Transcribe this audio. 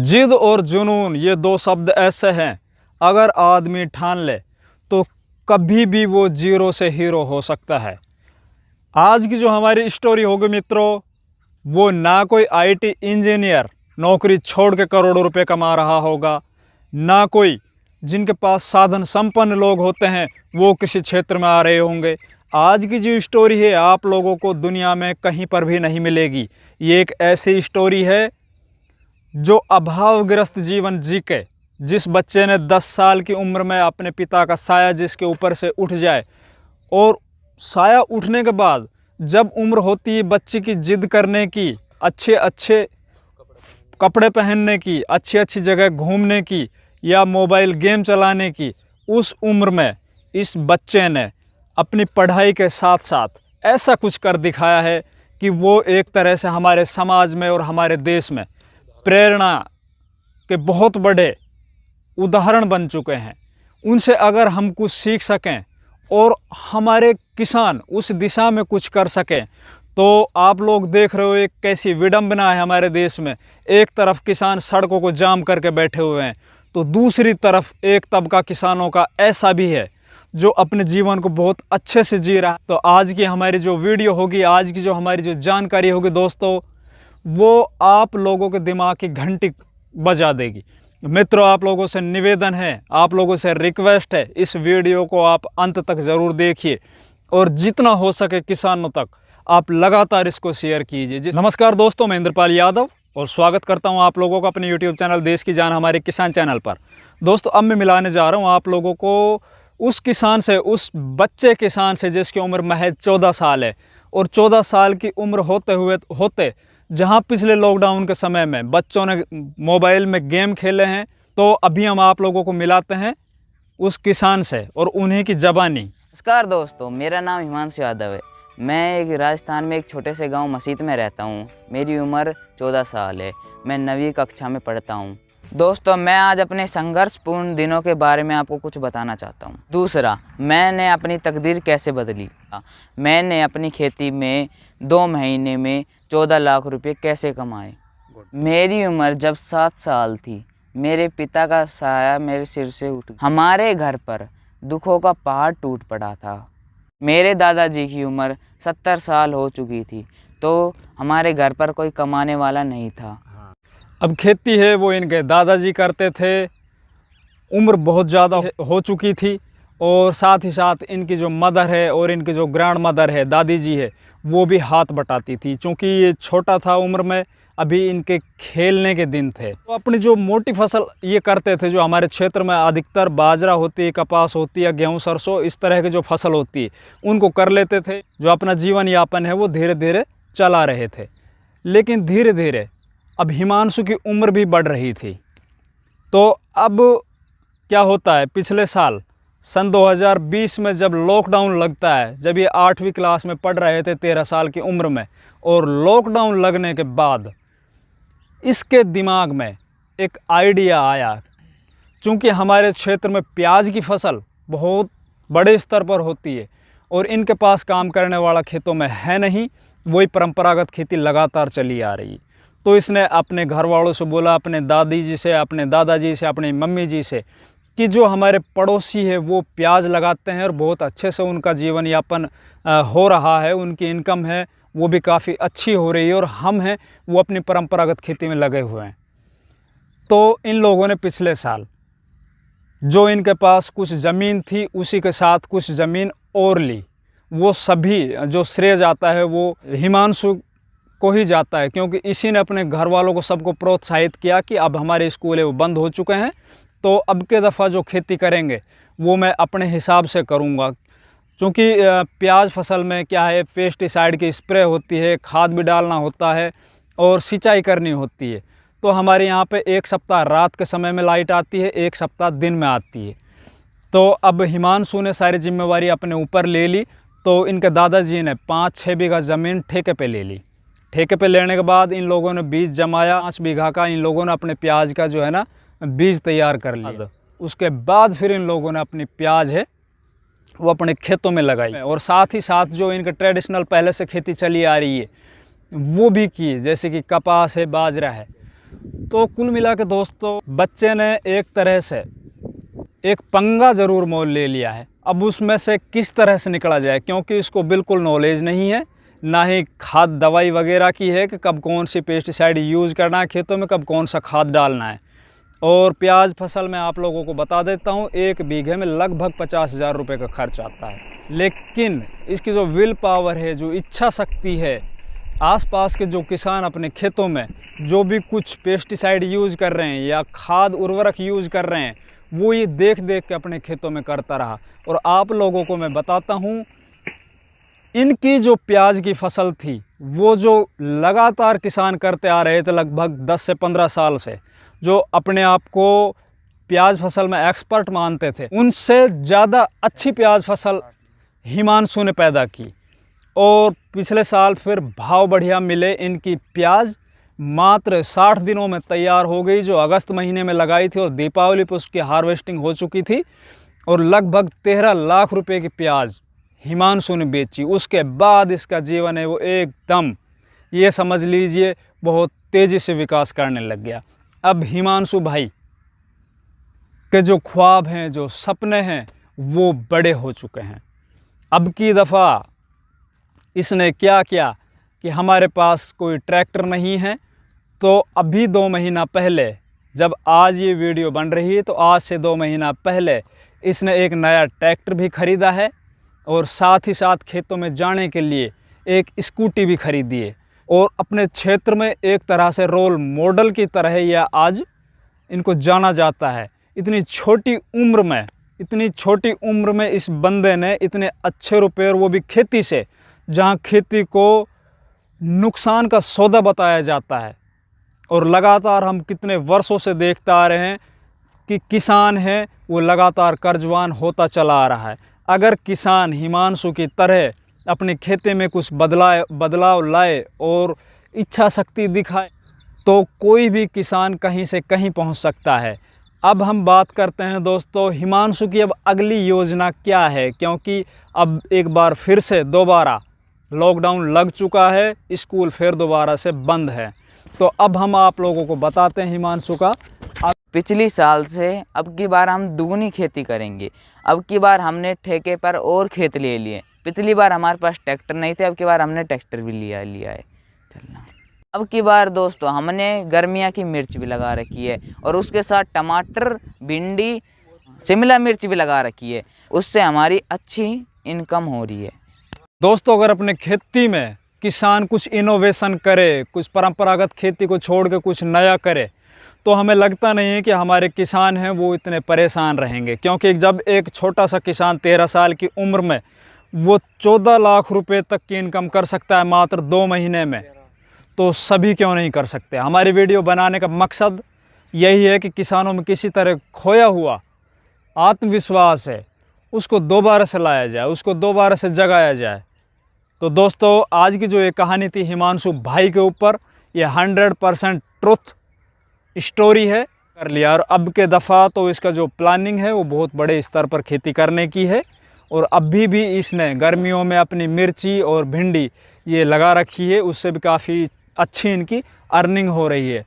जिद और जुनून ये दो शब्द ऐसे हैं, अगर आदमी ठान ले तो कभी भी वो जीरो से हीरो हो सकता है। आज की जो हमारी स्टोरी होगी मित्रों, वो ना कोई आईटी इंजीनियर नौकरी छोड़ के करोड़ों रुपए कमा रहा होगा, ना कोई जिनके पास साधन संपन्न लोग होते हैं वो किसी क्षेत्र में आ रहे होंगे। आज की जो स्टोरी है आप लोगों को दुनिया में कहीं पर भी नहीं मिलेगी। ये एक ऐसी स्टोरी है जो अभावग्रस्त जीवन जी के, जिस बच्चे ने 10 साल की उम्र में अपने पिता का साया जिसके ऊपर से उठ जाए, और साया उठने के बाद जब उम्र होती है बच्चे की जिद करने की, अच्छे अच्छे कपड़े पहनने की, अच्छी अच्छी जगह घूमने की या मोबाइल गेम चलाने की, उस उम्र में इस बच्चे ने अपनी पढ़ाई के साथ साथ ऐसा कुछ कर दिखाया है कि वो एक तरह से हमारे समाज में और हमारे देश में प्रेरणा के बहुत बड़े उदाहरण बन चुके हैं। उनसे अगर हम कुछ सीख सकें और हमारे किसान उस दिशा में कुछ कर सकें, तो आप लोग देख रहे हो एक कैसी विडंबना है हमारे देश में। एक तरफ किसान सड़कों को जाम करके बैठे हुए हैं, तो दूसरी तरफ एक तबका किसानों का ऐसा भी है जो अपने जीवन को बहुत अच्छे से जी रहा है। तो आज की हमारी जो वीडियो होगी, आज की जो हमारी जो जानकारी होगी दोस्तों, वो आप लोगों के दिमाग की घंटी बजा देगी। मित्रों, आप लोगों से निवेदन है, आप लोगों से रिक्वेस्ट है, इस वीडियो को आप अंत तक ज़रूर देखिए और जितना हो सके किसानों तक आप लगातार इसको शेयर कीजिए। नमस्कार दोस्तों, मैं इंद्रपाल यादव और स्वागत करता हूं आप लोगों का अपने YouTube चैनल देश की जान हमारे किसान चैनल पर। दोस्तों, अब मैं मिलाने जा रहा हूं आप लोगों को उस किसान से, उस बच्चे किसान से जिसकी उम्र महज 14 साल है, और 14 साल की उम्र होते जहां पिछले लॉकडाउन के समय में बच्चों ने मोबाइल में गेम खेले हैं, तो अभी हम आप लोगों को मिलाते हैं उस किसान से और उन्हीं की ज़बानी। नमस्कार दोस्तों, मेरा नाम हिमांशु यादव है। मैं एक राजस्थान में एक छोटे से गांव मसीत में रहता हूं। मेरी उम्र 14 साल है। मैं 9वीं कक्षा में पढ़ता हूं। दोस्तों, मैं आज अपने संघर्षपूर्ण दिनों के बारे में आपको कुछ बताना चाहता हूं। दूसरा, मैंने अपनी तकदीर कैसे बदली। मैंने अपनी खेती में 2 महीने में 14 लाख रुपए कैसे कमाए। मेरी उम्र जब 7 साल थी, मेरे पिता का साया मेरे सिर से उठ गया। हमारे घर पर दुखों का पहाड़ टूट पड़ा था। मेरे दादाजी की उम्र 70 साल हो चुकी थी, तो हमारे घर पर कोई कमाने वाला नहीं था। अब खेती है वो इनके दादाजी करते थे, उम्र बहुत ज़्यादा हो चुकी थी, और साथ ही साथ इनकी जो मदर है और इनकी जो ग्रैंड मदर है, दादी जी है, वो भी हाथ बटाती थी। चूँकि ये छोटा था उम्र में, अभी इनके खेलने के दिन थे, तो अपनी जो मोटी फसल ये करते थे, जो हमारे क्षेत्र में अधिकतर बाजरा होती है, कपास होती है, गेहूँ सरसों, इस तरह की जो फसल होती है उनको कर लेते थे। जो अपना जीवन यापन है वो धीरे धीरे चला रहे थे। लेकिन धीरे धीरे अब हिमांशु की उम्र भी बढ़ रही थी। तो अब क्या होता है, पिछले साल सन 2020 में जब लॉकडाउन लगता है, जब ये 8वीं क्लास में पढ़ रहे थे 13 साल की उम्र में, और लॉकडाउन लगने के बाद इसके दिमाग में एक आइडिया आया। चूँकि हमारे क्षेत्र में प्याज की फसल बहुत बड़े स्तर पर होती है और इनके पास काम करने वाला खेतों में है नहीं, वही परंपरागत खेती लगातार चली आ रही। तो इसने अपने घर वालों से बोला, अपने दादी जी से, अपने दादाजी से, अपनी मम्मी जी से, कि जो हमारे पड़ोसी है वो प्याज लगाते हैं और बहुत अच्छे से उनका जीवन यापन हो रहा है, उनकी इनकम है वो भी काफ़ी अच्छी हो रही है, और हम हैं वो अपनी परंपरागत खेती में लगे हुए हैं। तो इन लोगों ने पिछले साल जो इनके पास कुछ ज़मीन थी, उसी के साथ कुछ ज़मीन और ली। वो सभी जो श्रेय जाता है वो हिमांशु को ही जाता है, क्योंकि इसी ने अपने घर वालों को सबको प्रोत्साहित किया कि अब हमारे स्कूल है वो बंद हो चुके हैं, तो अब के दफ़ा जो खेती करेंगे वो मैं अपने हिसाब से करूँगा। क्योंकि प्याज फसल में क्या है, पेस्टिसाइड की स्प्रे होती है, खाद भी डालना होता है और सिंचाई करनी होती है। तो हमारे यहाँ पे एक सप्ताह रात के समय में लाइट आती है, एक सप्ताह दिन में आती है। तो अब हिमांशु ने सारी जिम्मेवारी अपने ऊपर ले ली। तो इनके दादाजी ने 5-6 बीघा ज़मीन ठेके पे ले ली। ठेके पे लेने के बाद इन लोगों ने बीज जमाया, 5 बीघा का इन लोगों ने अपने प्याज का जो है ना बीज तैयार कर लिया। उसके बाद फिर इन लोगों ने अपनी प्याज है वो अपने खेतों में लगाई, और साथ ही साथ जो इनके ट्रेडिशनल पहले से खेती चली आ रही है वो भी की, जैसे कि कपास है, बाजरा है। तो कुल मिला के दोस्तों बच्चे ने एक तरह से एक पंगा ज़रूर मोल ले लिया है। अब उसमें से किस तरह से निकला जाए, क्योंकि इसको बिल्कुल नॉलेज नहीं है, ना ही खाद दवाई वगैरह की है कि कब कौन सी पेस्टिसाइड यूज़ करना है खेतों में, कब कौन सा खाद डालना है। और प्याज फसल में आप लोगों को बता देता हूँ, 1 बीघे में लगभग 50,000 रुपये का खर्च आता है। लेकिन इसकी जो विल पावर है, जो इच्छा शक्ति है, आसपास के जो किसान अपने खेतों में जो भी कुछ पेस्टिसाइड यूज़ कर रहे हैं या खाद उर्वरक यूज़ कर रहे हैं, वो ये देख देख के अपने खेतों में करता रहा। और आप लोगों को मैं बताता हूँ, इनकी जो प्याज की फसल थी, वो जो लगातार किसान करते आ रहे थे लगभग 10 से 15 साल से, जो अपने आप को प्याज फसल में एक्सपर्ट मानते थे, उनसे ज़्यादा अच्छी प्याज फसल हिमांशु ने पैदा की। और पिछले साल फिर भाव बढ़िया मिले, इनकी प्याज मात्र 60 दिनों में तैयार हो गई, जो अगस्त महीने में लगाई थी और दीपावली पर उसकी हार्वेस्टिंग हो चुकी थी। और लगभग 13 लाख रुपए की प्याज हिमांशु ने बेची। उसके बाद इसका जीवन है वो एकदम, ये समझ लीजिए, बहुत तेज़ी से विकास करने लग गया। अब हिमांशु भाई के जो ख्वाब हैं, जो सपने हैं, वो बड़े हो चुके हैं। अब की दफ़ा इसने क्या किया कि हमारे पास कोई ट्रैक्टर नहीं है, तो अभी 2 महीना पहले, जब आज ये वीडियो बन रही है तो आज से 2 महीना पहले इसने एक नया ट्रैक्टर भी ख़रीदा है और साथ ही साथ खेतों में जाने के लिए एक स्कूटी भी खरीदी है। और अपने क्षेत्र में एक तरह से रोल मॉडल की तरह या आज इनको जाना जाता है। इतनी छोटी उम्र में इस बंदे ने इतने अच्छे रुपए, और वो भी खेती से, जहाँ खेती को नुकसान का सौदा बताया जाता है। और लगातार हम कितने वर्षों से देखते आ रहे हैं कि किसान है वो लगातार कर्जवान होता चला आ रहा है। अगर किसान हिमांशु की तरह अपनी खेती में कुछ बदलाव लाए और इच्छा शक्ति दिखाए, तो कोई भी किसान कहीं से कहीं पहुंच सकता है। अब हम बात करते हैं दोस्तों हिमांशु की अब अगली योजना क्या है, क्योंकि अब एक बार फिर से दोबारा लॉकडाउन लग चुका है, स्कूल फिर दोबारा से बंद है। तो अब हम आप लोगों को बताते हैं हिमांशु का। पिछली साल से अब की बार हम दुगनी खेती करेंगे। अब की बार हमने ठेके पर और खेत ले लिए। पिछली बार हमारे पास ट्रैक्टर नहीं थे, अब की बार हमने ट्रैक्टर भी लिया है चलना। अब की बार दोस्तों हमने गर्मियाँ की मिर्च भी लगा रखी है और उसके साथ टमाटर, भिंडी, शिमला मिर्च भी लगा रखी है। उससे हमारी अच्छी इनकम हो रही है। दोस्तों अगर अपने खेती में किसान कुछ इनोवेशन करे, कुछ परंपरागत खेती को छोड़ के कुछ नया करे, तो हमें लगता नहीं है कि हमारे किसान हैं वो इतने परेशान रहेंगे। क्योंकि जब एक छोटा सा किसान 13 साल की उम्र में वो 14 लाख रुपए तक की इनकम कर सकता है मात्र 2 महीने में, तो सभी क्यों नहीं कर सकते। हमारी वीडियो बनाने का मकसद यही है कि किसानों में किसी तरह खोया हुआ आत्मविश्वास है उसको दोबारा से लाया जाए, उसको दोबारा से जगाया जाए। तो दोस्तों आज की जो ये कहानी थी हिमांशु भाई के ऊपर, ये 100% ट्रुथ स्टोरी है, कर लिया। और अब के दफ़ा तो इसका जो प्लानिंग है वो बहुत बड़े स्तर पर खेती करने की है। और अभी भी इसने गर्मियों में अपनी मिर्ची और भिंडी ये लगा रखी है, उससे भी काफ़ी अच्छी इनकी अर्निंग हो रही है।